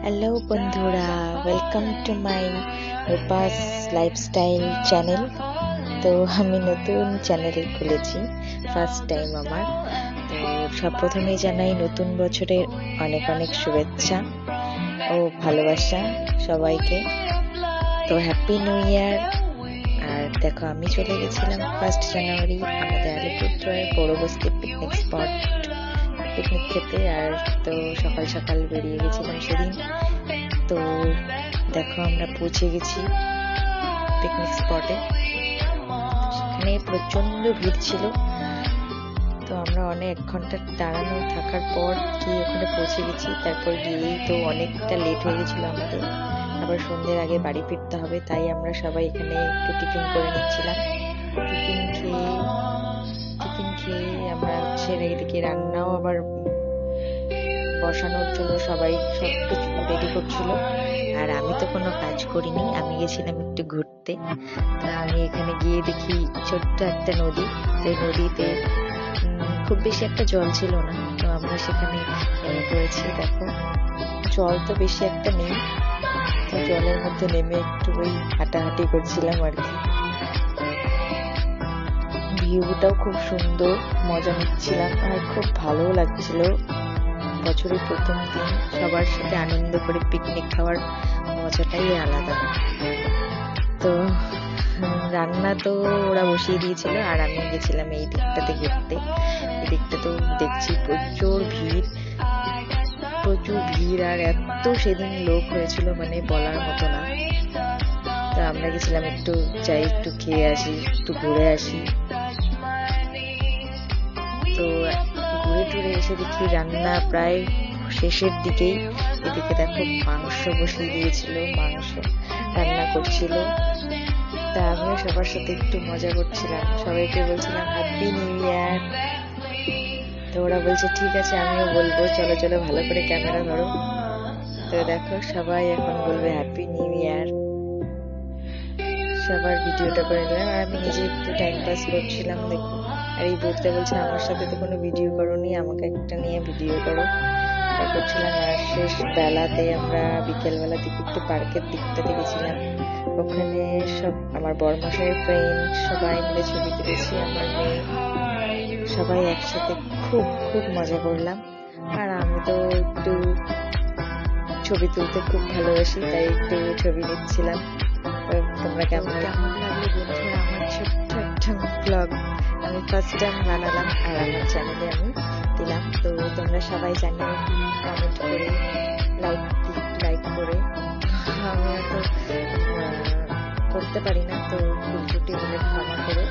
Hello বন্ধুরা, welcome to my Rupa's lifestyle channel. তো আমি নতুন চ্যানেল খুলেছি, ফার্স্ট টাইম আমার। তো প্রথমেই জানাই নতুন বছরের অনেক অনেক শুভেচ্ছা ও ভালোবাসা সবাইকে। তো হ্যাপি নিউ ইয়ার। আর দেখো, আমি চলে গেছিলাম 1 জানুয়ারি আমাদের আলিপুরদুয়ার পৌরবস্তি পিকনিক স্পট পিকনিক খেতে। আর তো সকাল সকাল বেরিয়ে গেছিলাম সেদিন। তো দেখো, আমরা পৌঁছে গেছি পিকনিক স্পটে। সেখানে প্রচন্ড ভিড় ছিল। তো আমরা অনেক 1 ঘন্টা দাঁড়ানো থাকার পর গিয়ে ওখানে পৌঁছে গেছি। তারপর গিয়েই তো অনেকটা লেট হয়ে গেছিল আমাদের, আবার সন্ধ্যের আগে বাড়ি ফিরতে হবে। তাই আমরা সবাই এখানে একটু টিফিন করে নিচ্ছিলাম। টিফিন খেয়ে আমরা এদিকে রান্নাও আবার বসানোর জন্য সবাই সবকিছু রেডি করছিল। আর আমি তো কোনো কাজ করিনি, আমি গেছিলাম একটু ঘুরতে। তা আমি এখানে গিয়ে দেখি ছোট্ট একটা নদী। সেই নদীতে খুব বেশি একটা জল ছিল না। তো আমরা সেখানে নেমে পড়েছি। দেখো, জল তো বেশি একটা নেই। তো জলের মধ্যে নেমে একটু ওই হাঁটাহাঁটি করছিলাম আর কি। ভিউটাও খুব সুন্দর, মজা নিচ্ছিলাম আর খুব ভালোও লাগছিল। বছরের প্রথম দিন সবার সাথে আনন্দ করে পিকনিক খাওয়ার মজাটাই আলাদা। তো রান্না তো ওরা বসিয়ে দিয়েছিল, আর আমি গেছিলাম এই দিকটাতে ঘুরতে। এই দিকটা তো দেখছি প্রচুর ভিড়, আর এত সেদিন লোক হয়েছিল মানে বলার মতো না। তো আমরা গেছিলাম একটু খেয়ে আসি, একটু ঘুরে আসি। তো ঘুরে টুরে এসে দেখি রান্না প্রায় শেষের দিকেই। এদিকে দেখো, মাংস বসিয়ে দিয়েছিল, মাংস রান্না করছিল। তা আমিও সবার সাথে একটু মজা করছিলাম, সবাইকে বলছিলাম হ্যাপি নিউ ইয়ার। তো ওরা বলছে ঠিক আছে, আমিও বলবো, চলো চলো ভালো করে ক্যামেরা ধরো। তো দেখো, সবাই এখন বলবে হ্যাপি নিউ ইয়ার। সবার ভিডিওটা করে নিলাম, আর আমি নিজে একটু টাইম পাস করছিলাম। দেখো, আর এই বলতে বলছে আমার সাথে তো কোনো ভিডিও করোনি, আমাকে একটা নিয়ে ভিডিও করো করছিলাম। আর শেষ বেলাতে আমরা বিকেলবেলা দিকে একটু পার্কের দিকটাতে গেছিলাম। ওখানে সব আমার বড়মশাইয়ের ফ্রেন্ড সবাই মিলে ছবি তুলেছি, আমার মেয়ে সবাই একসাথে খুব খুব মজা করলাম। আর আমি তো একটু ছবি তুলতে খুব ভালোবাসি, তাই একটু ছবি নিচ্ছিলাম। তোমরা কেমন লাগলো বন্ধুরা আমার ছোট্ট একটা ব্লগ আমি ফার্স্ট টাইম বানালাম, আর আমার চ্যানেলে আমি দিলাম। তো তোমরা সবাই জানিও, কমেন্ট করে, লাইক করে। আমি তো করতে পারি না, তো ভুল ত্রুটি হলে ক্ষমা করো।